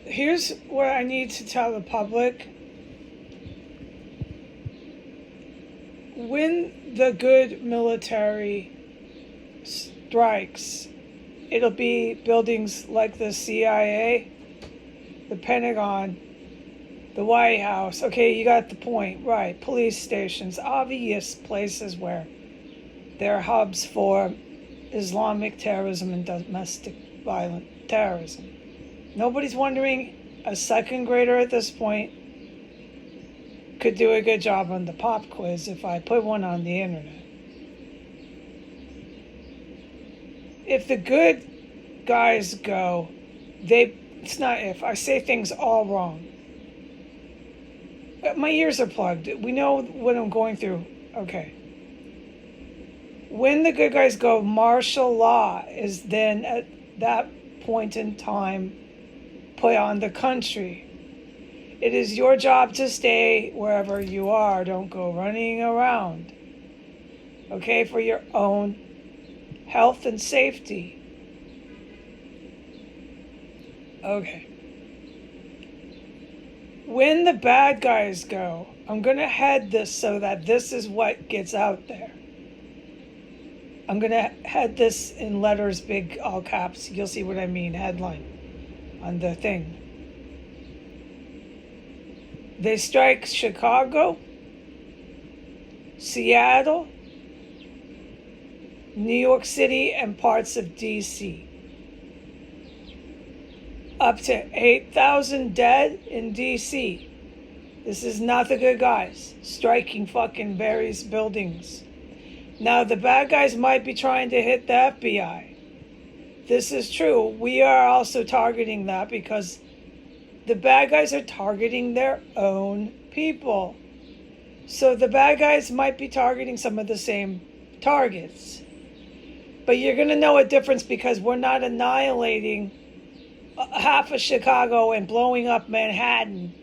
Here's what I need to tell the public. When the good military strikes, it'll be buildings like the CIA, the Pentagon, the White House. Okay, you got the point, right? Police stations, obvious places where there are hubs for Islamic terrorism and domestic violent terrorism. Nobody's wondering. A second grader at this point could do a good job on the pop quiz if I put one on the internet. If the good guys go, it's not if, I say things all wrong. My ears are plugged. We know what I'm going through. Okay. When the good guys go, martial law is then at that point in time put on the country. It is your job to stay wherever you are. Don't go running around. Okay, for your own health and safety. Okay. When the bad guys go, I'm going to head this so that this is what gets out there. I'm going to head this in letters, big, all caps. You'll see what I mean, headline on the thing. They strike Chicago, Seattle, New York City, and parts of D.C. Up to 8,000 dead in D.C. This is not the good guys striking fucking various buildings. Now, the bad guys might be trying to hit the FBI. This is true. We are also targeting that because the bad guys are targeting their own people. So the bad guys might be targeting some of the same targets. But you're going to know a difference because we're not annihilating half of Chicago and blowing up Manhattan.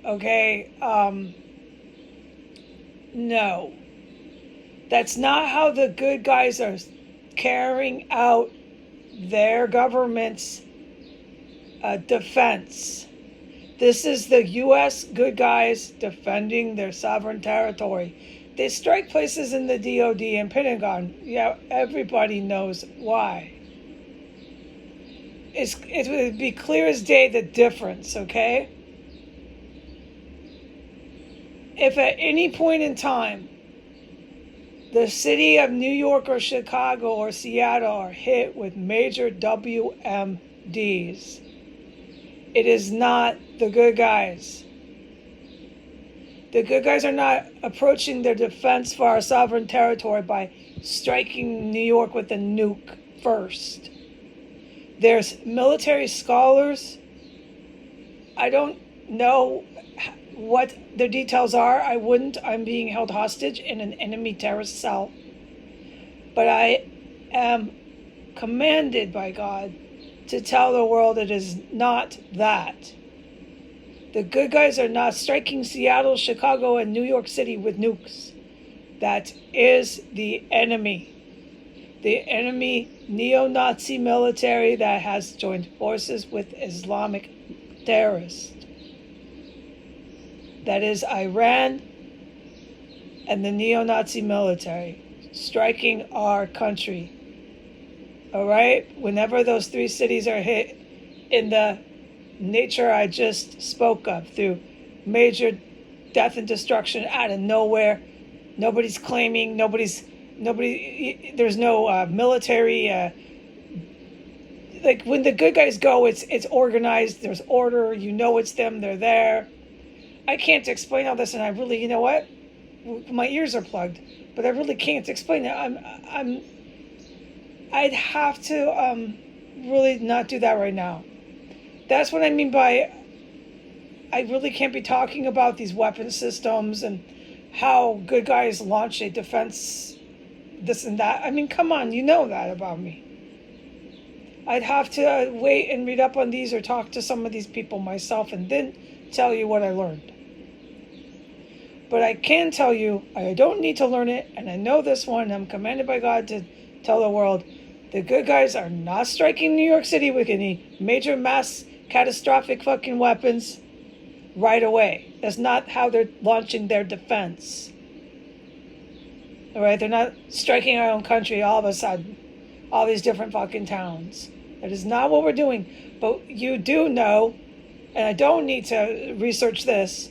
Okay? No. That's not how the good guys are carrying out their government's defense. This is the U.S. good guys defending their sovereign territory. They strike places in the DOD and Pentagon. Yeah, everybody knows why. It would be clear as day the difference, okay? If at any point in time the city of New York or Chicago or Seattle are hit with major WMDs, it is not the good guys. The good guys are not approaching their defense for our sovereign territory by striking New York with a nuke first. There's military scholars. I don't know what the details are. I wouldn't. I'm being held hostage in an enemy terrorist cell. But I am commanded by God to tell the world it is not that. The good guys are not striking Seattle, Chicago, and New York City with nukes. That is the enemy. The enemy neo-Nazi military that has joined forces with Islamic terrorists. That is Iran and the neo-Nazi military striking our country. All right? Whenever those three cities are hit in the nature I just spoke of, through major death and destruction out of nowhere, nobody's claiming, there's no military, like when the good guys go, it's organized, there's order, you know it's them, they're there. I can't explain all this, and I really, you know what? My ears are plugged, but I really can't explain it. I'd have to really not do that right now. That's what I mean by I really can't be talking about these weapon systems and how good guys launch a defense, this and that. I mean, come on, you know that about me. I'd have to wait and read up on these or talk to some of these people myself and then tell you what I learned. But I can tell you, I don't need to learn it, and I know this one. I'm commanded by God to tell the world, the good guys are not striking New York City with any major mass catastrophic fucking weapons right away. That's not how they're launching their defense. All right, they're not striking our own country all of a sudden, all these different fucking towns. That is not what we're doing. But you do know, and I don't need to research this,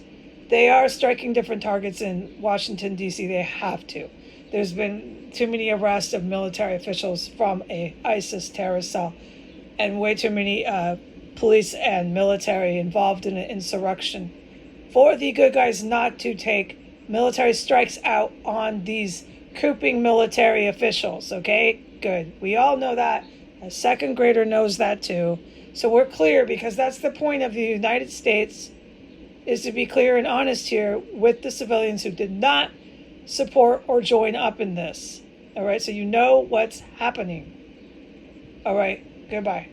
they are striking different targets in Washington, D.C. They have to. There's been too many arrests of military officials from a ISIS terrorist cell, and way too many police and military involved in an insurrection for the good guys not to take military strikes out on these cooping military officials. Okay, good. We all know that. A second grader knows that too. So we're clear, because that's the point of the United States, is to be clear and honest here with the civilians who did not support or join up in this. All right, so you know what's happening. All right, goodbye.